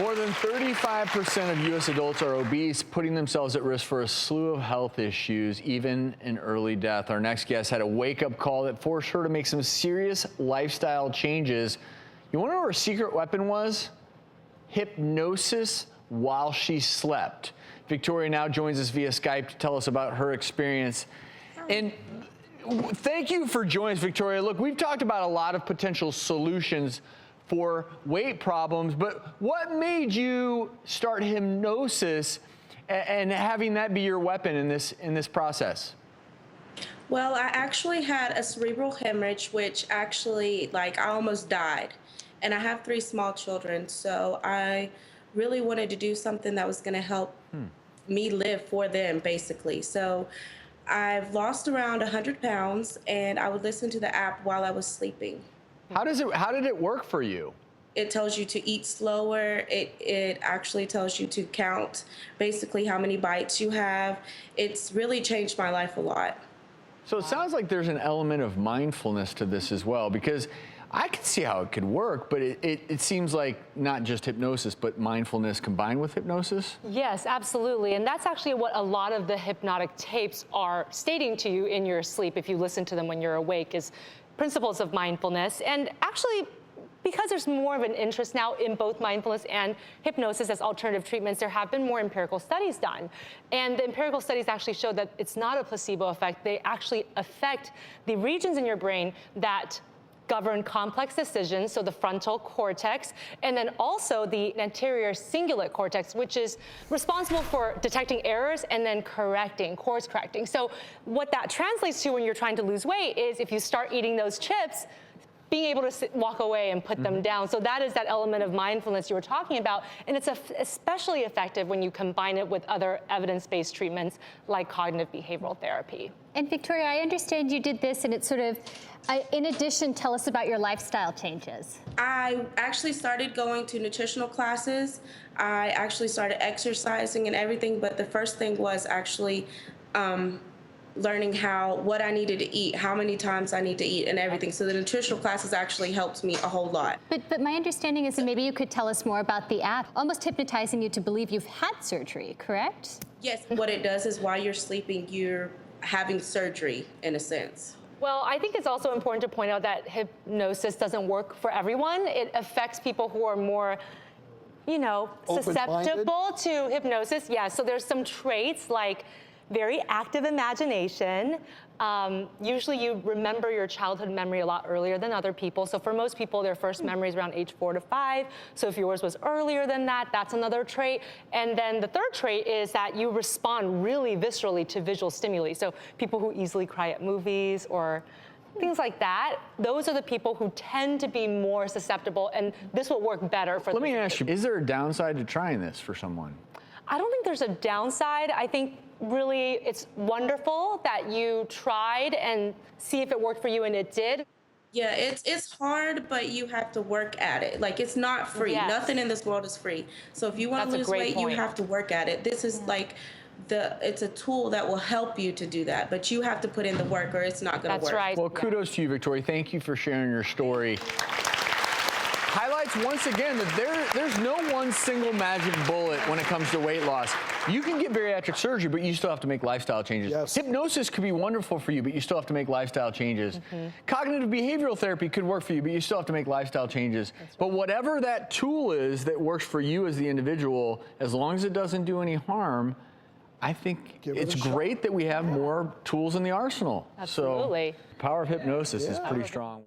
More than 35% of U.S. adults are obese, putting themselves at risk for a slew of health issues, even in early death. Our next guest had a wake-up call that forced her to make some serious lifestyle changes. You want to know what her secret weapon was? Hypnosis while she slept. Victoria now joins us via Skype to tell us about her experience. And thank you for joining us, Victoria. Look, we've talked about a lot of potential solutions for weight problems, but what made you start hypnosis and having that be your weapon in this process? Well, I actually had a cerebral hemorrhage, which actually, I almost died. And I have 3 small children, so I really wanted to do something that was going to help me live for them, basically. So I've lost around 100 pounds, and I would listen to the app while I was sleeping. How did it work for you? It tells you to eat slower. It actually tells you to count basically how many bites you have. It's really changed my life a lot. So it sounds like there's an element of mindfulness to this as well, because I can see how it could work, but it seems like not just hypnosis, but mindfulness combined with hypnosis? Yes, absolutely. And that's actually what a lot of the hypnotic tapes are stating to you in your sleep, if you listen to them when you're awake, is principles of mindfulness. And actually, because there's more of an interest now in both mindfulness and hypnosis as alternative treatments, there have been more empirical studies done. And the empirical studies actually show that it's not a placebo effect. They actually affect the regions in your brain that govern complex decisions, so the frontal cortex, and then also the anterior cingulate cortex, which is responsible for detecting errors and then course correcting. So what that translates to when you're trying to lose weight is if you start eating those chips, being able to walk away and put them down. So that is that element of mindfulness you were talking about. And it's especially effective when you combine it with other evidence-based treatments like cognitive behavioral therapy. And Victoria, I understand you did this, and it's sort of, in addition, tell us about your lifestyle changes. I actually started going to nutritional classes. I actually started exercising and everything, but the first thing was actually learning what I needed to eat, how many times I need to eat, and everything. So the nutritional classes actually helped me a whole lot. But my understanding is that maybe you could tell us more about the app, almost hypnotizing you to believe you've had surgery, correct? Yes, what it does is while you're sleeping, you're having surgery in a sense. Well, I think it's also important to point out that hypnosis doesn't work for everyone. It affects people who are more, susceptible to hypnosis. Yeah, so there's some traits like very active imagination. Usually you remember your childhood memory a lot earlier than other people. So for most people, their first memory is around age 4 to 5. So if yours was earlier than that, that's another trait. And then the third trait is that you respond really viscerally to visual stimuli. So people who easily cry at movies or things like that, those are the people who tend to be more susceptible, and this will work better for them. Let me ask you, is there a downside to trying this for someone? I don't think there's a downside. I think really it's wonderful that you tried and see if it worked for you, and it did. Yeah, it's hard, but you have to work at it. It's not free. Yes. Nothing in this world is free. So if you want to lose weight, you have to work at it. This is it's a tool that will help you to do that, but you have to put in the work or it's not going to work. That's right. Well, kudos to you, Victoria. Thank you for sharing your story. Highlights once again that there's no one single magic bullet when it comes to weight loss. You can get bariatric surgery, but you still have to make lifestyle changes. Yes. Hypnosis could be wonderful for you, but you still have to make lifestyle changes. Cognitive behavioral therapy could work for you, but you still have to make lifestyle changes. Right. But whatever that tool is that works for you as the individual, as long as it doesn't do any harm, I think it's great that we have more tools in the arsenal. Absolutely. So the power of hypnosis is pretty strong.